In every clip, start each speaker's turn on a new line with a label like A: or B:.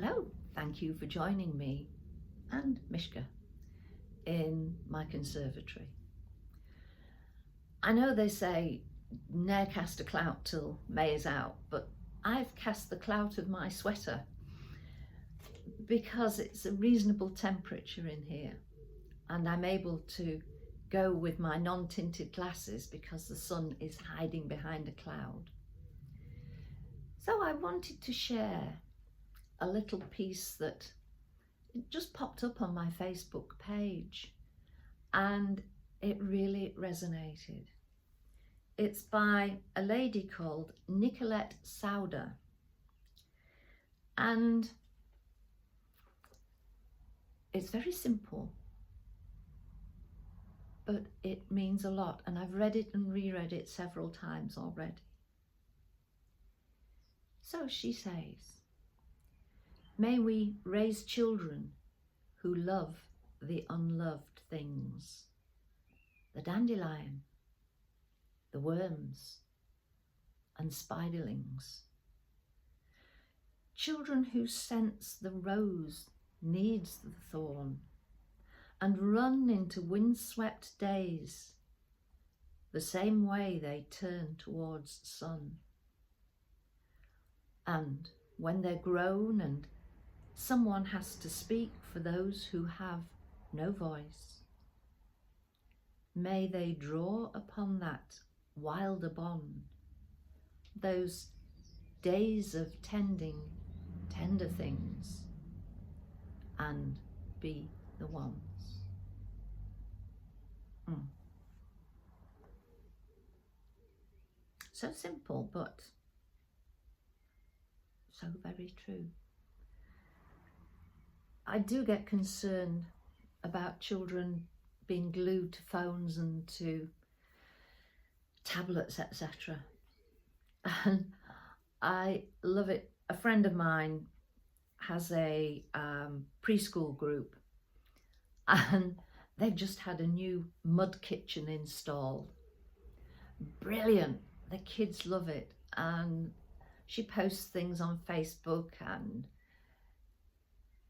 A: Hello, thank you for joining me and Mishka in my conservatory. I know they say ne'er cast a clout till May is out, but I've cast the clout of my sweater because it's a reasonable temperature in here and I'm able to go with my non-tinted glasses because the sun is hiding behind a cloud. So I wanted to share a little piece that just popped up on my Facebook page and it really resonated. It's by a lady called Nicolette Sowder, and it's very simple, but it means a lot, and I've read it and reread it several times already. So she says, may we raise children who love the unloved things, the dandelion, the worms and spiderlings. Children who sense the rose needs the thorn and run into windswept days the same way they turn towards sun. And when they're grown and someone has to speak for those who have no voice, may they draw upon that wilder bond, those days of tending tender things, and be the ones. So simple, but so very true. I do get concerned about children being glued to phones and to tablets, etc. And I love it. A friend of mine has a preschool group and they've just had a new mud kitchen installed. Brilliant. The kids love it, and she posts things on Facebook and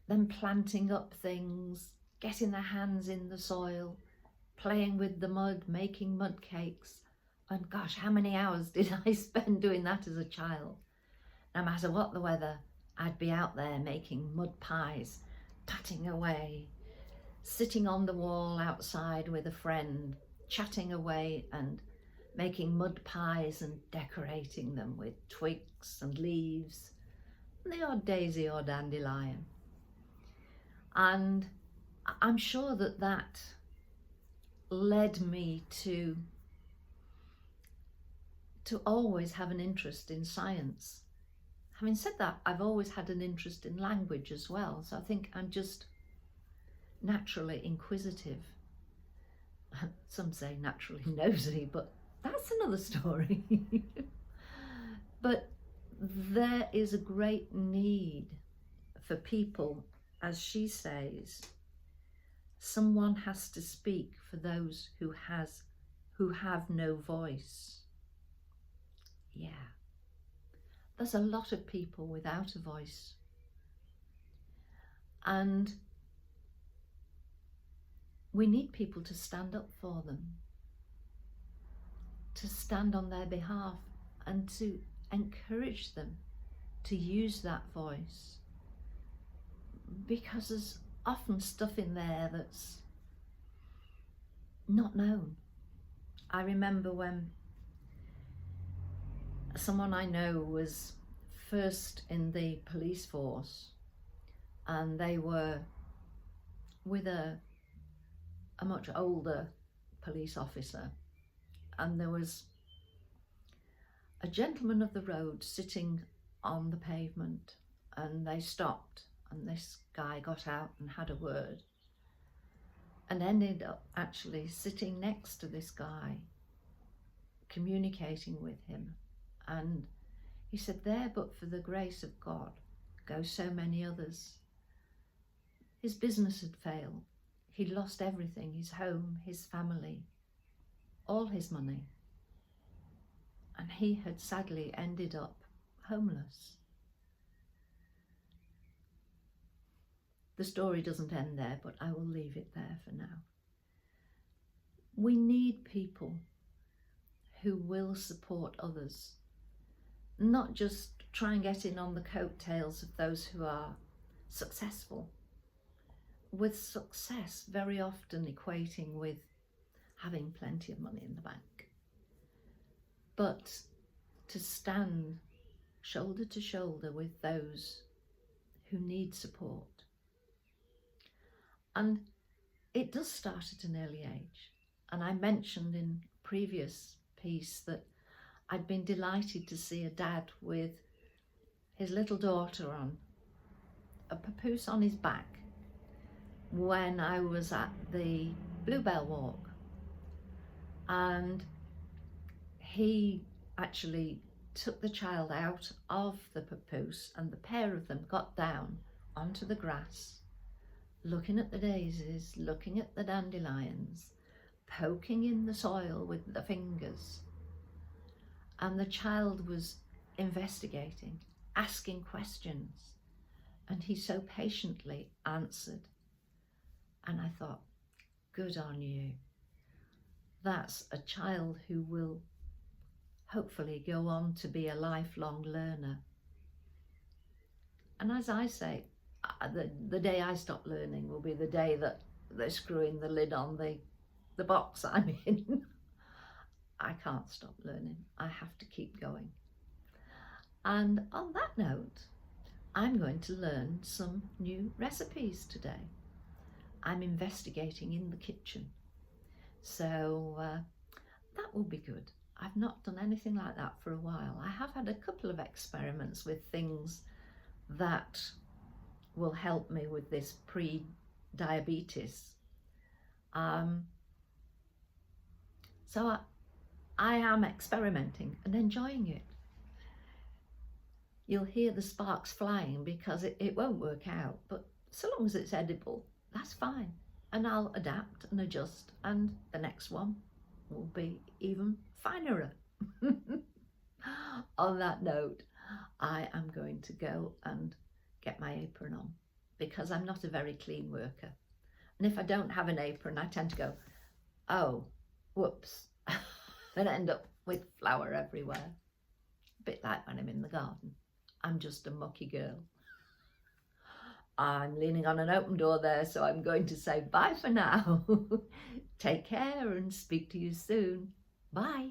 A: them planting up things, getting their hands in the soil, playing with the mud, making mud cakes. And gosh, how many hours did I spend doing that as a child? No matter what the weather, I'd be out there making mud pies, patting away, sitting on the wall outside with a friend, chatting away and making mud pies and decorating them with twigs and leaves and the odd daisy or dandelion. And I'm sure that that led me to always have an interest in science. Having said that, I've always had an interest in language as well, so I think I'm just naturally inquisitive. Some say naturally nosy, but that's another story. But there is a great need for people, as she says, someone has to speak for those who have no voice. Yeah, there's a lot of people without a voice, and we need people to stand up for them, to stand on their behalf and to encourage them to use that voice, because there's often stuff in there that's not known. I remember when someone I know was first in the police force and they were with a much older police officer, and there was a gentleman of the road sitting on the pavement, and they stopped and this guy got out and had a word and ended up actually sitting next to this guy, communicating with him. And he said, there but for the grace of God go so many others. His business had failed. He'd lost everything, his home, his family, all his money. And he had sadly ended up homeless. The story doesn't end there, but I will leave it there for now. We need people who will support others, not just try and get in on the coattails of those who are successful, with success very often equating with having plenty of money in the bank, but to stand shoulder to shoulder with those who need support. And it does start at an early age. And I mentioned in previous piece that I'd been delighted to see a dad with his little daughter on a papoose on his back when I was at the Bluebell Walk, and he actually took the child out of the papoose and the pair of them got down onto the grass, looking at the daisies, looking at the dandelions, poking in the soil with the fingers. And the child was investigating, asking questions, and he so patiently answered. And I thought, good on you. That's a child who will hopefully go on to be a lifelong learner. And as I say, the day I stop learning will be the day that they're screwing the lid on the box I'm in. I can't stop learning. I have to keep going. And on that note, I'm going to learn some new recipes today. I'm investigating in the kitchen. So that will be good. I've not done anything like that for a while. I have had a couple of experiments with things that will help me with this pre-diabetes. So I am experimenting and enjoying it. You'll hear the sparks flying because it won't work out, but so long as it's edible, that's fine. And I'll adapt and adjust, and the next one will be even finer. On that note, I am going to go and get my apron on because I'm not a very clean worker. And if I don't have an apron, I tend to go, oh, whoops, and end up with flour everywhere. A bit like when I'm in the garden. I'm just a mucky girl. I'm leaning on an open door there, so I'm going to say bye for now. Take care and speak to you soon. Bye.